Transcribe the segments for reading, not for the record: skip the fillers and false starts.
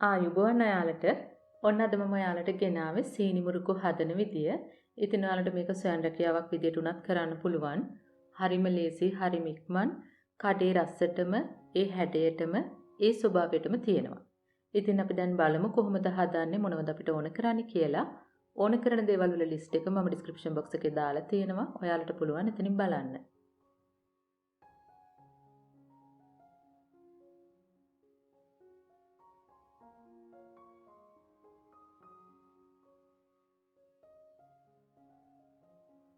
ආයුබෝවන් ඔයාලට. ඔන්න අද මම ඔයාලට ගෙනාවේ සීනි මුරුක්කු හදන විදිය. ඉතින් ඔයාලට මේක ස්වයං රැකියාවක් විදියට උනත් කරන්න පුළුවන්. හරිම ලේසි, හරිම ඉක්මන්. කඩේ රසටම, ඒ හැඩයටම, ඒ ස්වභාවයටම තියෙනවා. ඉතින් අපි දැන් බලමු කොහොමද හදන්නේ, මොනවද අපිට ඕන කරන්නේ කියලා. ඕන කරන දේවල් වල ලිස්ට් එක මම ඩිස්ක්‍රිප්ෂන් බොක්ස් එකේ දාලා තියෙනවා. ඔයාලට පුළුවන් එතනින් බලන්න.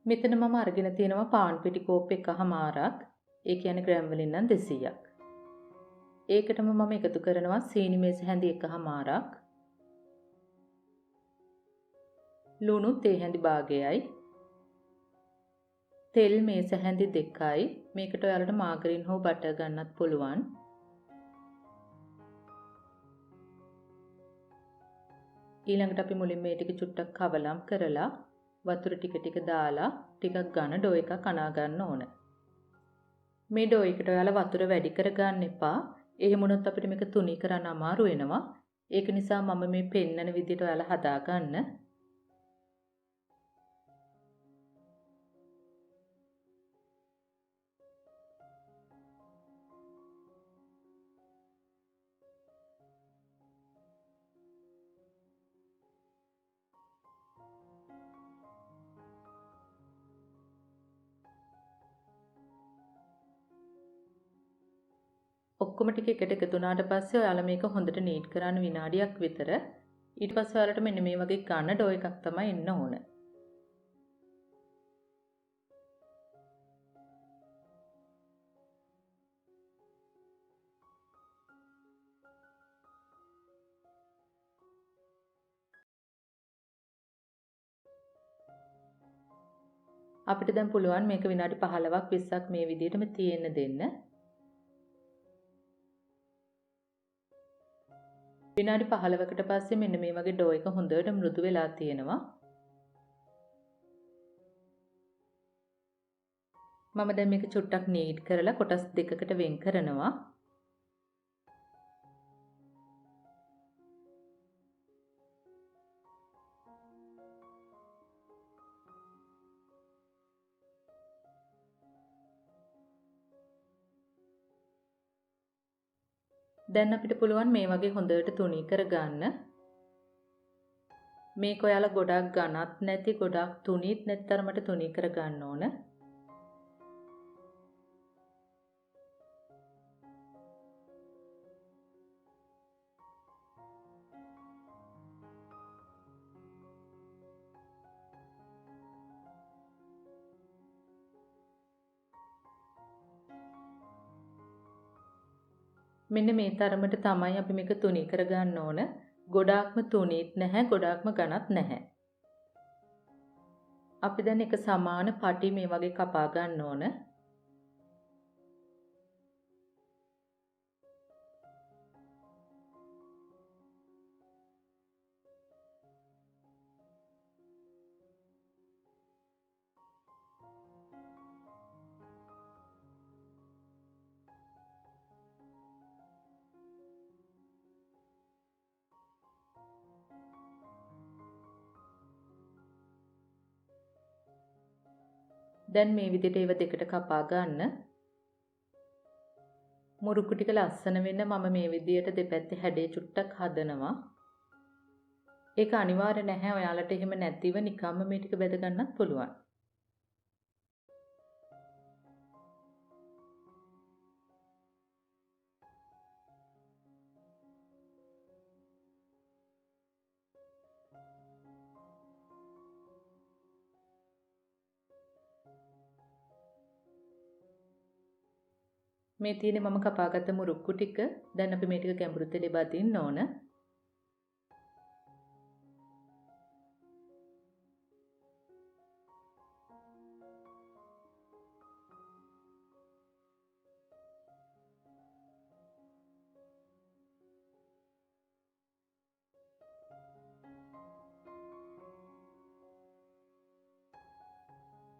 මෙතන මම අරගෙන තියෙනවා පාන් පිටි කෝප් එකහමාරක්. ඒ කියන්නේ ග්‍රෑම් වලින් නම් 200ක්. ඒකටම මම එකතු කරනවා සීනි මේස හැඳි එකහමාරක්. ලුණු තේ හැඳි භාගයයි. තෙල් මේස හැඳි 2යි. මේකට ඔයාලට මාගරින් හෝ බටර් ගන්නත් පුළුවන්. ඊළඟට අපි මුලින්ම මේ ටික චුට්ටක් කවලම් කරලා වතුර ටික ටික දාලා ටිකක් ඝන ඩෝ එකක් අනා ගන්න ඕන. මේ ඩෝ එකට ඔයාලා වතුර වැඩි කරගන්න එපා. එහෙම වුණොත් අපිට මේක තුනී කරන්න අමාරු වෙනවා. ඒක නිසා මම මේ පෙන්නන විදිහට ඔයාලා හදා ගන්න. ඔක්කොම ටික එකට එකතු වුණාට පස්සේ ඔයාලා මේක හොඳට නීට් කරන්න විනාඩියක් විතර. ඊට පස්සේ ඔයාලට මෙන්න මේ වගේ ඝන ඩෝ එකක් තමයි එන්න ඕන. අපිට දැන් පුළුවන් මේක විනාඩි 15ක් 20ක් මේ විදිහටම තියෙන්න දෙන්න. විනාඩි 15කට පස්සේ මෙන්න මේ වගේ ඩෝ එක හොඳට මෘදු වෙලා තියෙනවා. මම දැන් මේක චුට්ටක් නීට් කරලා කොටස් දෙකකට වෙන් කරනවා. දැන් අපිට පුළුවන් මේ වගේ හොඳට තුනී කරගන්න. මේක ඔයාලා ගොඩක් ඝනත් නැති, ගොඩක් තුනීත් නැති තරමට තුනී කරගන්න ඕන. මෙන්න මේ තරමට තමයි අපි මේක තුනී කරගන්න ඕන. ගොඩාක්ම තුනීත් නැහැ, ගොඩාක්ම ඝනත් නැහැ. අපි දැන් එක සමාන පටි මේ වගේ කපා ගන්න ඕන. දැන් මේ විදිහට ඒව දෙකට කපා ගන්න. මුරුක්කු ටික ලස්සන වෙන්න මම මේ විදිහට දෙපැත්තේ හැඩේ චුට්ටක් හදනවා. ඒක අනිවාර්ය නැහැ. ඔයාලට එහෙම නැතිව නිකම්ම මේ ටික බෙද ගන්නත් පුළුවන්. මේ තියෙන්නේ මම කපාගත්ත මුරුක්කු ටික. දැන් අපි මේ ටික ගැඹුරු තෙලේ බදින්න ඕන.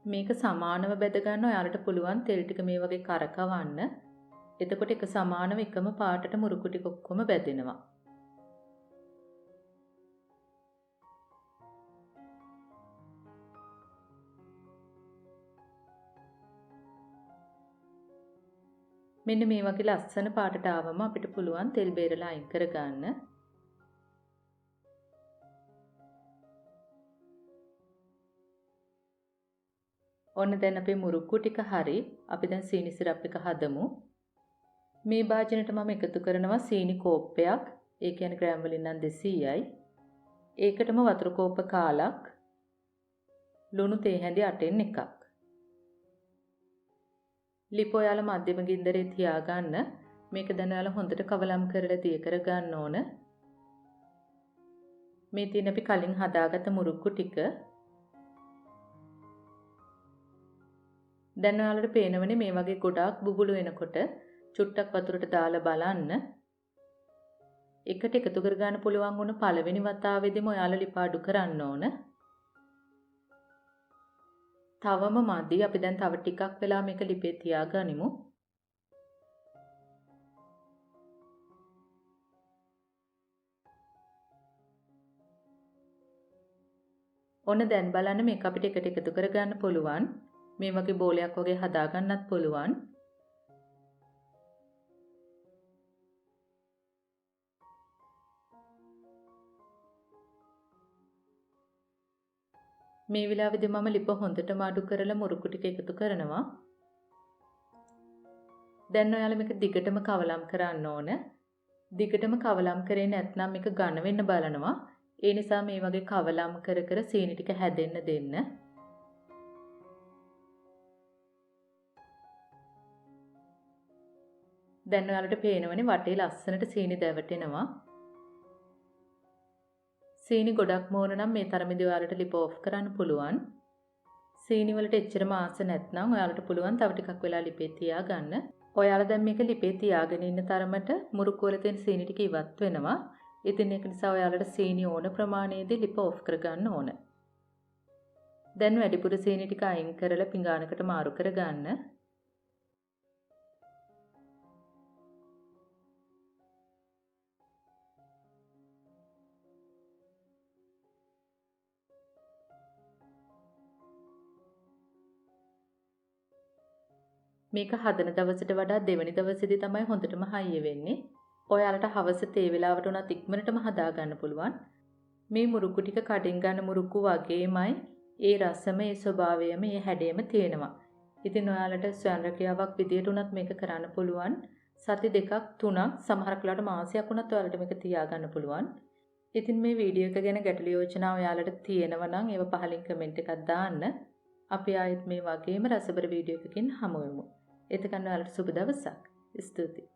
මේක සමානව බෙද ගන්න ඔයාලට පුළුවන් තෙල් ටික මේ වගේ කරකවන්න. එතකොට එක සමානව එකම පාටට මුරුක්කු ටික ඔක්කොම බැදෙනවා. මෙන්න මේ වගේ ලස්සන පාටට ආවම අපිට පුළුවන් තෙල් බේරලා අයින් කරගන්න. ඔන්න දැන් අපේ මුරුක්කු ටික හරි. අපි දැන් සීනි සිරප් එක හදමු. මේ භාජනයට මම එකතු කරනවා සීනි කෝප්පයක්. ඒ කියන්නේ ග්‍රෑම් වලින් නම් 200යි. ඒකටම වතුර කෝප්ප කාලක්. ලුණු තේ හැඳි 8න් එකක්. ලිප ඔයාලා මධ්‍යම ගින්දරේ තියාගන්න. මේක දැන් ඔයාලා හොඳට කවලම් කරලා දිය කරගන්න ඕන. මේ තියෙන අපි කලින් හදාගත්ත මුරුක්කු ටික දැන් ඔයාලට පේනවනේ මේ වගේ ගොඩාක් බුබුලු වෙනකොට චුට්ටක් වතුරට දාලා බලන්න. එකට එකතු කරගන්න පුළුවන් වුණ පළවෙනි වතාවේදීම ඔයාලා ලිප අඩු කරන්න ඕන. තවම මදි. අපි දැන් තව ටිකක් වෙලා මේක ලිපේ තියාගනිමු. ඔන්න දැන් බලන්න මේක අපිට එකට එකතු කරගන්න පුළුවන්. මේ වගේ බෝලයක් වගේ හදාගන්නත් පුළුවන්. මේ වෙලාවේදී මම ලිප හොඳටම අඩු කරලා මුරුක්කු ටික එකතු කරනවා. දැන් ඔයාලා මේක දිගටම කවලම් කරන්න ඕන. දිගටම කවලම් කරේ නැත්නම් මේක ඝන වෙන්න බලනවා. ඒ නිසා මේ වගේ කවලම් කර කර සීනි ටික හැදෙන්න දෙන්න. දැන් ඔයාලට පේනවනේ වටේ ලස්සනට සීනි දැවටෙනවා. සීනි ගොඩක් මෝන නම් මේ තරමේදී ඔයාලට ලිප ඔෆ් කරන්න පුළුවන්. සීනි වලට එච්චරම ආස නැත්නම් ඔයාලට පුළුවන් තව ටිකක් වෙලා ලිපේ තියාගන්න. ඔයාලා දැන් මේක ලිපේ තියාගෙන ඉන්න තරමට මුරුක්කු වල තියෙන සීනි ටික ඉවත් වෙනවා. ඉතින් ඒක නිසා ඔයාලට සීනි ඕන ප්‍රමාණයේදී ලිප ඔෆ් කරගන්න ඕන. දැන් වැඩිපුර සීනි ටික අයින් කරලා පිඟානකට මාරු කරගන්න. මේක හදන දවසට වඩා දෙවෙනි දවසේදී තමයි හොඳටම හයිය වෙන්නේ. ඔයාලට හවස තේ වෙලාවට උනත් ඉක්මනටම හදා ගන්න පුළුවන්. මේ මුරුක්කු ටික කඩෙන් ගන්න මුරුක්කු වගේමයි ඒ රසම, ඒ ස්වභාවයම, ඒ හැඩයම තියෙනවා. ඉතින් ඔයාලට ස්වයං රැකියාවක් විදියට උනත් මේක කරන්න පුළුවන්. සති 2ක් 3ක් සමහරක් වෙලාවට මාසයක් උනත් ඔයාලට මේක තියා ගන්න පුළුවන්. ඉතින් මේ වීඩියෝ එක ගැන ගැටළු යෝජනා ඔයාලට තියෙනවා නම් ඒව පහලින් කමෙන්ට් එකක් දාන්න. අපි ආයෙත් මේ වගේම රසබර වීඩියෝ එකකින් හමු වෙමු. එතකන් ඔයාලට සුබ දවසක්. ස්තුතියි.